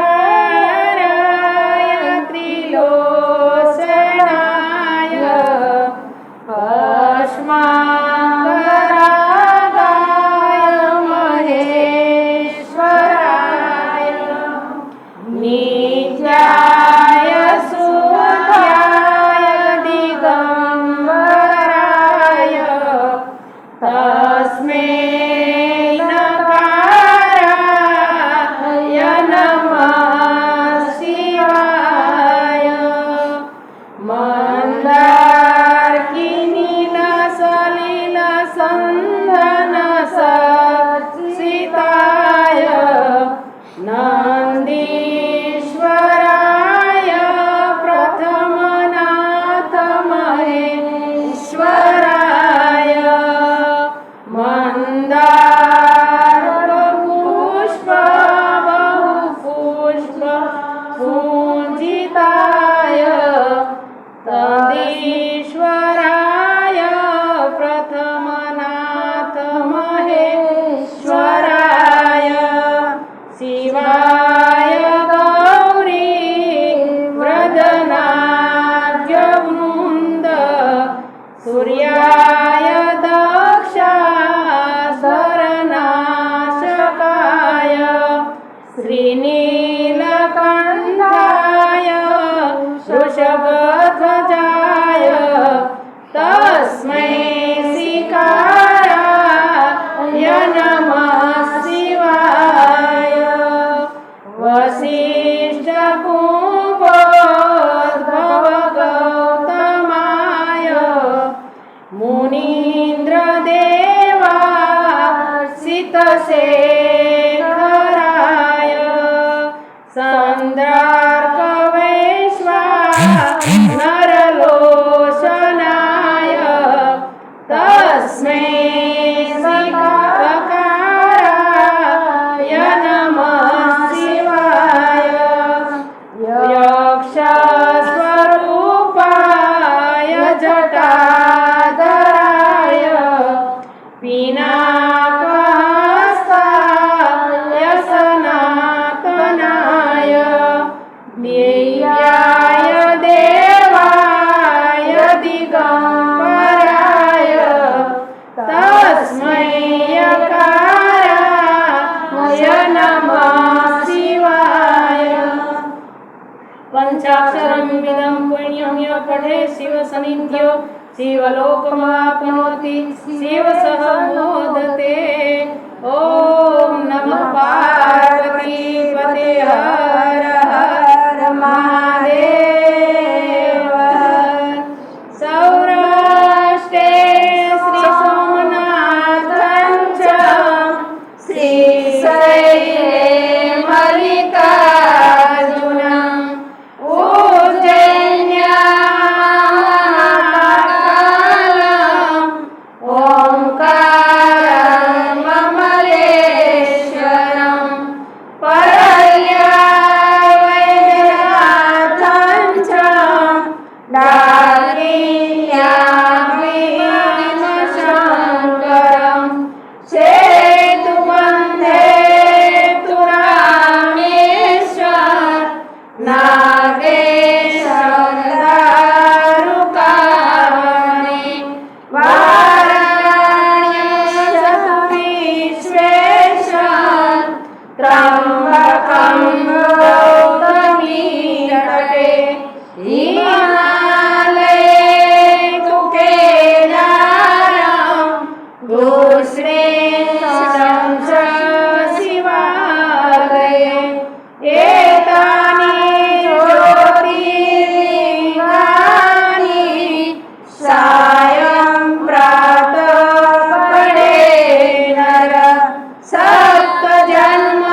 नागेन्द्राय त्रिलोचनाय भस्मांगरागाय महेश्वराय नित्याय सूर्याय दिगंबराय तस्मै नंदीश्वराय प्रथमनाथ महेश्वराय मंदार पुष्प बहुपुष्प पूजिताय तदीश्वराय प्रथमनाथ महेश्वराय शिवाय गौरी व्रजनाट्यवृन्द सूर्याय दक्षासुरनाशकाय श्रीनीलकण्ठाय वृषभध्वजाय तस्मै शिखाय नमः शिवाय वसिष्ठकुम्भोद्भव गौतमाय मुनीन्द्रदेवासितशेखराय चन्द्रार्कवैश्वानरलोचनाय तस्मै शिखाय नमः शिवाय यक्षस्वरूपाय जटाधराय पिनाकहस्ताय सनातनाय देव्याय देवाय दिगंबराय तस्मै यकाराय नमः शिवाय पंचाक्षरं विदं पुण्यं यः पठे शिवसन्निध्यो शिवलोकमाप्नोति शिवसह मोदते। ॐ नमः पार्वतीपते हर हर महादेव। सौराष्ट्रे श्रीसोमनाथं च श्रीशैले मल्लिकार्जुनं उज्जैन्यामहाकालम् ओंकारं ममलेश्वरं परल्यावैद्यनाथं च डाकिन्यामिमशङ्करं सेतुबन्धे तु रामेश्वर नागेश्वर दारुकावने वाराण्यं विश्वेश्वर त्र्यम्बकं गौतमी तटे हिमालये तु केदारं दुश्रेष्ठं च शिवालये एतानि ज्योतिर्लिङ्गानि सायं प्रातः पठे नर सप्तजन्म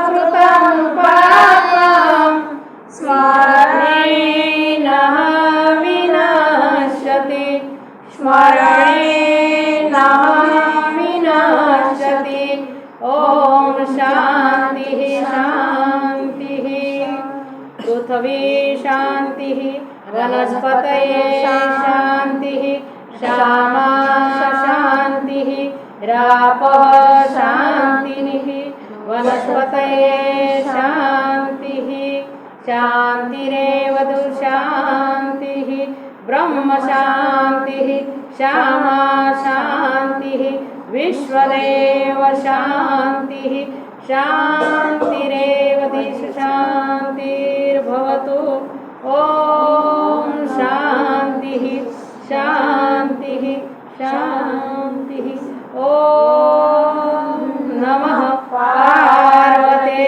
कृतं पापं स्मरेत् शान्तिः वनस्पतये शान्तिः श्यामा शान्तिः रापः शान्तिः वनस्पतये शान्तिः शान्तिरेव शान्तिः ब्रह्म शान्तिः श्यामा शान्तिः विश्वदेव शान्तिः शान्तिरेव शान्तिर्भवतु ॐ शान्तिः शान्तिः शान्तिः ॐ नमः पार्वते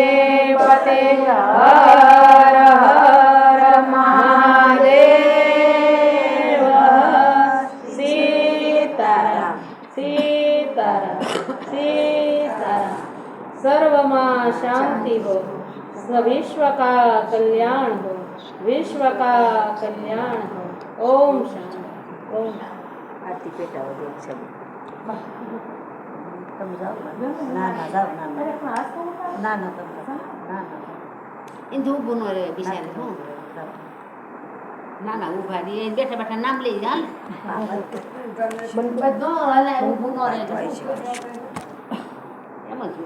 पते हर हर महादेव सीताराम सीताराम सीताराम सर्वमा शांति हो विश्व का कल्याण हो विश्व का कल्याण हो ओम शांति ओम आरती पेटावर देऊ सगळं तम जाऊ ना ना जाऊ ना ना ना ना तम जाऊ ना ना इंदू बुनो रे बिचारे हो ના ના ઉભા રહી બેઠા બેઠા નામ લઈ હાલ બધો હલાય ઊભું ન રહે એમ જ